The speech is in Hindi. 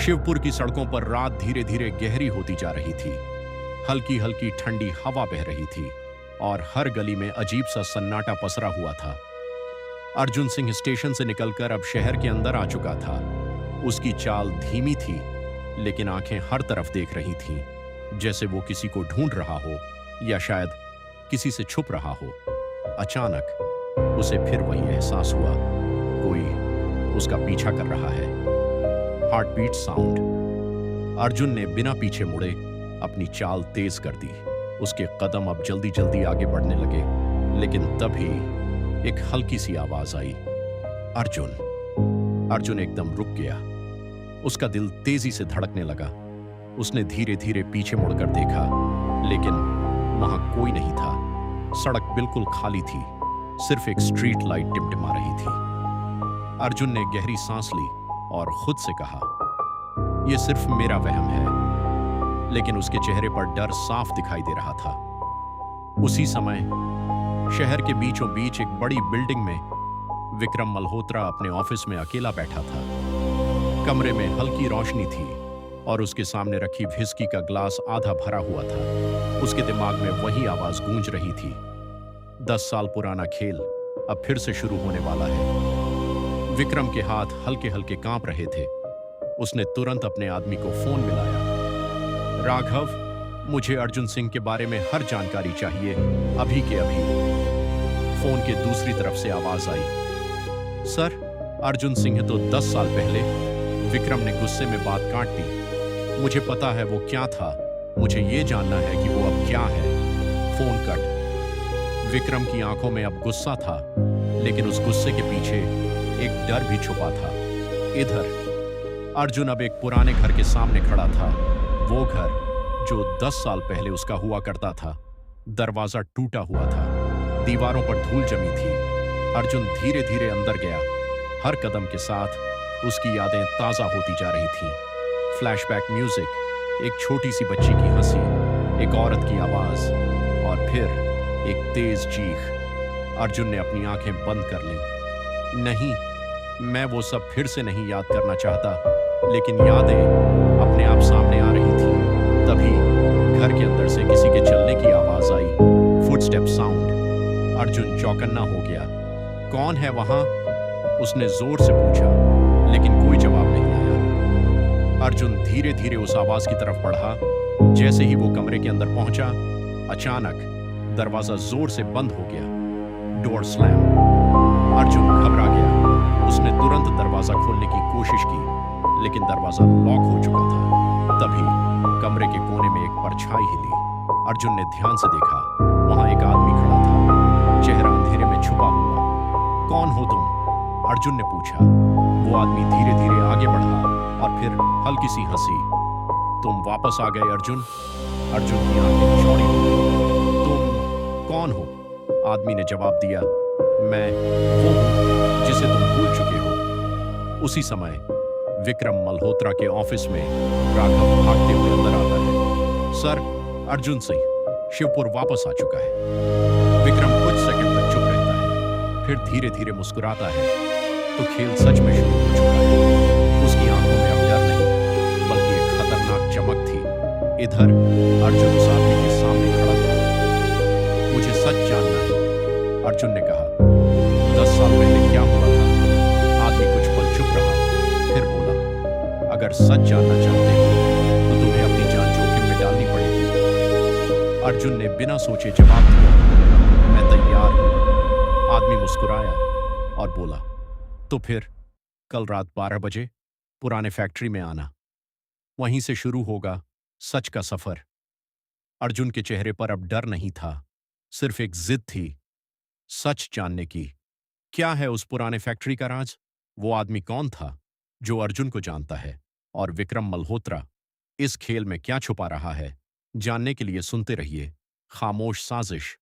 शिवपुर की सड़कों पर रात धीरे धीरे गहरी होती जा रही थी। हल्की हल्की ठंडी हवा बह रही थी और हर गली में अजीब सा सन्नाटा पसरा हुआ था। अर्जुन सिंह स्टेशन से निकलकर अब शहर के अंदर आ चुका था। उसकी चाल धीमी थी, लेकिन आंखें हर तरफ देख रही थीं, जैसे वो किसी को ढूंढ रहा हो या शायद किसी से छुप रहा हो। अचानक उसे फिर वही एहसास हुआ, कोई उसका पीछा कर रहा है। Heart beat sound. अर्जुन ने बिना पीछे मुड़े अपनी चाल तेज कर दी। उसके कदम अब जल्दी जल्दी आगे बढ़ने लगे, लेकिन तभी एक हल्की सी आवाज आई, अर्जुन। अर्जुन एकदम रुक गया। उसका दिल तेजी से धड़कने लगा। उसने धीरे धीरे पीछे मुड़कर देखा, लेकिन वहां कोई नहीं था। सड़क बिल्कुल खाली थी, सिर्फ एक स्ट्रीट लाइट टिमटिमा रही थी। अर्जुन ने गहरी सांस ली और खुद से कहा, यह सिर्फ मेरा वहम है। लेकिन उसके चेहरे पर डर साफ दिखाई दे रहा था। उसी समय शहर के बीचों बीच एक बड़ी बिल्डिंग में विक्रम मल्होत्रा अपने ऑफिस में अकेला बैठा था। कमरे में हल्की रोशनी थी और उसके सामने रखी व्हिस्की का ग्लास आधा भरा हुआ था। उसके दिमाग में वही आवाज गूंज रही थी, 10 साल पुराना खेल अब फिर से शुरू होने वाला है। विक्रम के हाथ हल्के हल्के कांप रहे थे। उसने तुरंत अपने आदमी को फोन मिलाया। राघव, मुझे अर्जुन सिंह के बारे में हर जानकारी चाहिए, अभी के अभी। फोन के दूसरी तरफ से आवाज आई, सर, अर्जुन सिंह तो 10 साल पहले। विक्रम ने गुस्से में बात काट दी। मुझे पता है वो क्या था, मुझे ये जानना है कि वो अब क्या है। Phone cut. विक्रम की आंखों में अब गुस्सा था, लेकिन उस गुस्से के पीछे एक डर भी छुपा था। इधर अर्जुन अब एक पुराने घर के सामने खड़ा था। वो घर जो 10 साल पहले उसका हुआ करता था। दरवाजा टूटा हुआ था, दीवारों पर धूल जमी थी। अर्जुन धीरे धीरे अंदर गया। हर कदम के साथ उसकी यादें ताजा होती जा रही थीं। फ्लैशबैक म्यूजिक, एक छोटी सी बच्ची की हंसी, एक औरत की आवाज और फिर एक तेज चीख। अर्जुन ने अपनी आंखें बंद कर लीं। नहीं, मैं वो सब फिर से नहीं याद करना चाहता, लेकिन यादें अपने आप सामने आ रही थी। तभी घर के अंदर से किसी के चलने की आवाज आई, फुटस्टेप साउंड। अर्जुन चौकन्ना हो गया। कौन है वहां? उसने जोर से पूछा, लेकिन कोई जवाब नहीं आया। अर्जुन धीरे धीरे उस आवाज की तरफ बढ़ा। जैसे ही वो कमरे के अंदर पहुंचा, अचानक दरवाजा जोर से बंद हो गया। Door slam. अर्जुन घबरा गया। उसने तुरंत दरवाजा खोलने की कोशिश की, लेकिन दरवाजा लॉक हो चुका था। तभी कमरे के कोने में एक परछाई हिली। अर्जुन ने ध्यान से देखा। वहां एक आदमी खड़ा था, चेहरा अंधेरे में छुपा हुआ। कौन हो तुम? अर्जुन ने पूछा। वो आदमी धीरे धीरे आगे बढ़ा और फिर हल्की सी हंसी। तुम वापस आ गए अर्जुन। अर्जुन की आंखें चौड़ी हो गई। तुम कौन हो? आदमी ने जवाब दिया, मैं वो हूं जिसे तुम भूल चुके हो। उसी समय विक्रम मल्होत्रा के ऑफिस में राघव भागते हुए अंदर आता है। सर, अर्जुन सिंह शिवपुर वापस आ चुका है। विक्रम कुछ सेकंड तक चुप रहता है, फिर धीरे धीरे मुस्कुराता है। तो खेल सच में शुरू हो चुका है। उसकी आंखों में अब डर नहीं, बल्कि एक खतरनाक चमक थी। इधर अर्जुन उस आदमी के सामने खड़ा था। मुझे सच जानना है, अर्जुन ने कहा। 10 साल पहले क्या हुआ था? आदमी कुछ पल चुप रहा, फिर बोला, अगर सच जानना चाहते हो तो तुम्हें अपनी जान जोखिम में डालनी पड़ेगी। अर्जुन ने बिना सोचे जवाब दिया, मैं तैयार हूं। आदमी मुस्कुराया और बोला, तो फिर कल रात 12 बजे पुराने फैक्ट्री में आना। वहीं से शुरू होगा सच का सफर। अर्जुन के चेहरे पर अब डर नहीं था, सिर्फ एक जिद थी, सच जानने की। क्या है उस पुराने फैक्ट्री का राज? वो आदमी कौन था जो अर्जुन को जानता है? और विक्रम मल्होत्रा इस खेल में क्या छुपा रहा है? जानने के लिए सुनते रहिए खामोश साजिश।